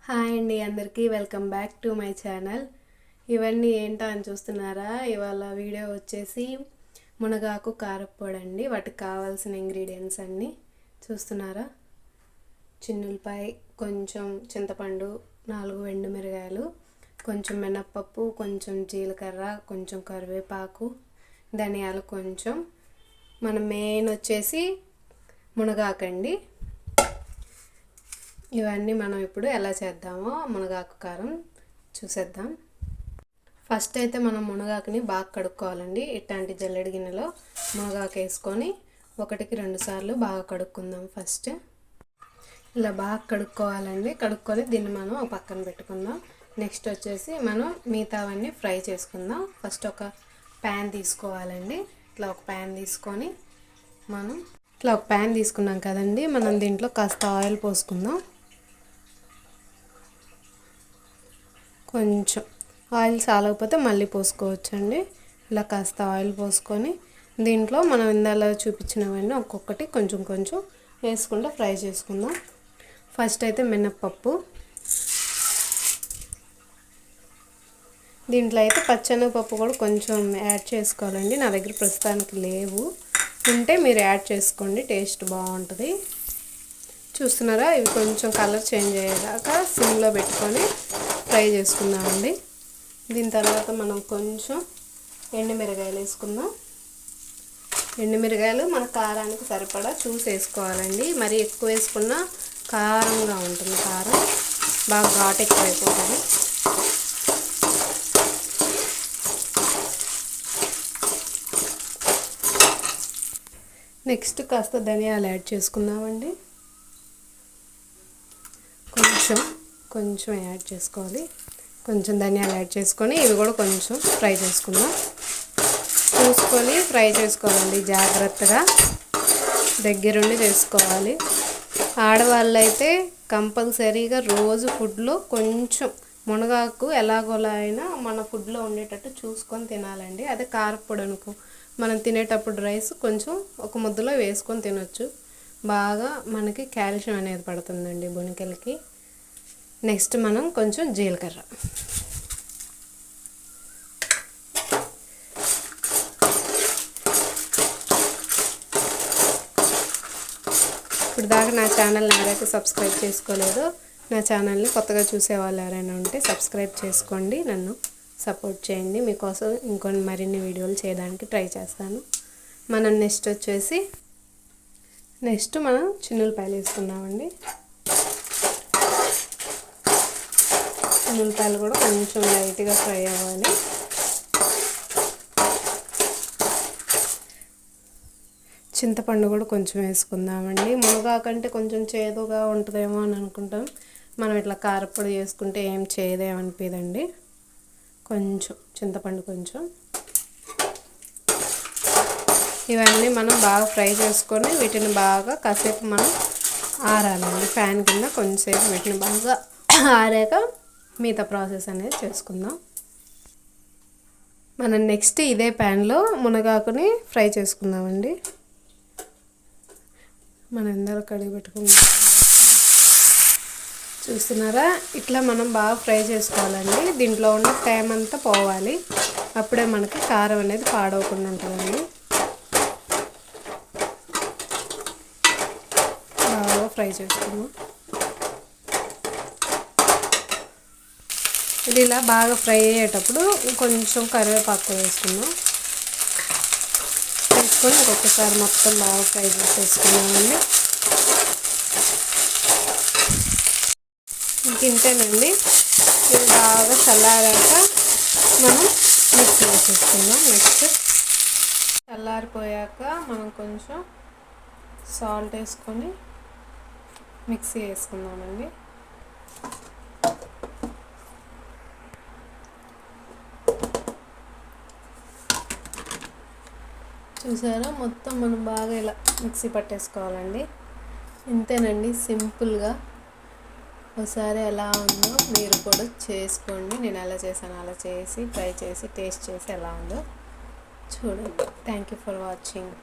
Hi అండి, అందరికీ welcome back to my channel. ఇవన్నీ ఏంటో అని చూస్తున్నారా? ఇవాళ వీడియో వచ్చేసి మునగాకు కారప్పొడి అండి. వాటికి కావాల్సిన ఇంగ్రీడియంట్స్ అన్నీ చూస్తున్నారా? చిన్నులపాయ, కొంచెం చింతపండు, 4 ఎండుమిరగాయలు, కొంచెం మినప్పప్పు, కొంచెం జీలకర్ర, కొంచెం కరివేపాకు, ధనియాలు కొంచెం. మన మెయిన్ వచ్చేసి మునగాకండి. ఇవన్నీ మనం ఇప్పుడు ఎలా చేద్దామో మునగాకు కారం చూసేద్దాం. ఫస్ట్ అయితే మనం మునగాకుని బాగా కడుక్కోవాలండి. ఇట్లాంటి జల్లెడ గిన్నెలో మునగాకు వేసుకొని 1-2 సార్లు బాగా కడుక్కుందాం. ఫస్ట్ ఇలా బాగా కడుక్కోవాలండి. కడుక్కొని దీన్ని మనం పక్కన పెట్టుకుందాం. నెక్స్ట్ వచ్చేసి మనం మిగతావన్నీ ఫ్రై చేసుకుందాం. ఫస్ట్ ఒక ప్యాన్ తీసుకోవాలండి. ఇట్లా ఒక ప్యాన్ తీసుకొని మనం ఇట్లా ఒక ప్యాన్ తీసుకున్నాం కదండి, మనం దీంట్లో కాస్త ఆయిల్ పోసుకుందాం. కొంచెం ఆయిల్ చాలకపోతే మళ్ళీ పోసుకోవచ్చండి. ఇలా కాస్త ఆయిల్ పోసుకొని దీంట్లో మనం ఇందాక చూపించినవన్నీ ఒక్కొక్కటి కొంచెం కొంచెం వేసుకుంటూ ఫ్రై చేసుకుందాం. ఫస్ట్ అయితే మినప్పప్పు. దీంట్లో అయితే పచ్చెనగపప్పు కూడా కొంచెం యాడ్ చేసుకోవాలండి. నా దగ్గర ప్రస్తుతానికి లేవు, ఉంటే మీరు యాడ్ చేసుకోండి, టేస్ట్ బాగుంటుంది. చూస్తున్నారా? ఇవి కొంచెం కలర్ చేంజ్ అయ్యేదాకా సిమ్లో పెట్టుకొని ఫ్రై చేసుకుందామండి. దీని తర్వాత మనం కొంచెం ఎండుమిరగాయలు వేసుకుందాం. ఎండుమిరగాయలు మన కారానికి సరిపడా చూసి వేసుకోవాలండి. మరి ఎక్కువ వేసుకున్నా కారంగా ఉంటుంది, కారం బాగా ఘాటు ఎక్కువైపోతుంది. నెక్స్ట్ కాస్త ధనియాలు యాడ్ చేసుకుందామండి. కొంచెం యాడ్ చేసుకోవాలి. కొంచెం ధనియాలు యాడ్ చేసుకొని ఇవి కూడా కొంచెం ఫ్రై చేసుకుందాం. చూసుకొని ఫ్రై చేసుకోవాలండి, జాగ్రత్తగా దగ్గరుండి చేసుకోవాలి. ఆడవాళ్ళు అయితే కంపల్సరీగా రోజు ఫుడ్లో కొంచెం మునగాకు ఎలాగోలా అయినా మన ఫుడ్లో ఉండేటట్టు చూసుకొని తినాలండి. అదే కారప్పొడి అనుకో, మనం తినేటప్పుడు రైస్ కొంచెం ఒక ముద్దలో వేసుకొని తినొచ్చు. బాగా మనకి కాల్షియం అనేది పడుతుందండి బొనికలకి. నెక్స్ట్ మనం కొంచెం జీలకర్ర, ఇప్పుడు దాకా నా ఛానల్ని ఎవరైతే సబ్స్క్రైబ్ చేసుకోలేదో, నా ఛానల్ని కొత్తగా చూసేవాళ్ళు ఎవరైనా ఉంటే సబ్స్క్రైబ్ చేసుకోండి, నన్ను సపోర్ట్ చేయండి. మీకోసం ఇంకొన్ని మరిన్ని వీడియోలు చేయడానికి ట్రై చేస్తాను. మనం నెక్స్ట్ మనం చిన్నులపాయలు వేసుకున్నామండి. చిన్నులపాయలు కూడా కొంచెం లైట్గా ఫ్రై అవ్వాలి. చింతపండు కూడా కొంచెం వేసుకుందామండి. మునగాకంటే కొంచెం చేదుగా ఉంటుందేమో అని అనుకుంటాం. మనం ఇట్లా కారప్పొడి చేసుకుంటే ఏం చేదేమనిపిదండి. కొంచెం చింతపండు కొంచెం. ఇవన్నీ మనం బాగా ఫ్రై చేసుకొని వీటిని బాగా కాసేపు మనం ఆరాలండి. ఫ్యాన్ కింద కొంచెంసేపు వీటిని బాగా ఆరాక మిగతా ప్రాసెస్ అనేది చేసుకుందాం. మనం నెక్స్ట్ ఇదే ప్యాన్లో మునగాకుని ఫ్రై చేసుకుందామండి. మనం ఎందరూ కడిగి పెట్టుకుందాం. చూస్తున్నారా? ఇట్లా మనం బాగా ఫ్రై చేసుకోవాలండి. దీంట్లో ఉన్న తేమ అంతా పోవాలి, అప్పుడే మనకి కారం అనేది పాడవకుండా ఉంటుందండి. బాగా ఫ్రై చేసుకుందాం. ఇది ఇలా బాగా ఫ్రై అయ్యేటప్పుడు కొంచెం కరివేపాకు వేసుకుందాం. వేసుకొని ఇంకొకసారి మొత్తం బాగా ఫ్రై చేసేసుకున్నామండి. ఇంతేనండి. ఇది బాగా చల్లారాక మనం మిక్సీ వేసేసుకుందాం. నెక్స్ట్ చల్లారిపోయాక మనం కొంచెం సాల్ట్ వేసుకొని మిక్సీ వేసుకుందామండి. చూసారా? మొత్తం మనం బాగా ఇలా మిక్సీ పట్టేసుకోవాలండి. ఇంతేనండి, సింపుల్గా. ఒకసారి ఎలా ఉందో మీరు కూడా చేసుకోండి. నేను ఎలా చేశాను అలా చేసి ట్రై చేసి టేస్ట్ చేసి ఎలా ఉందో చూడండి. Thank you for watching.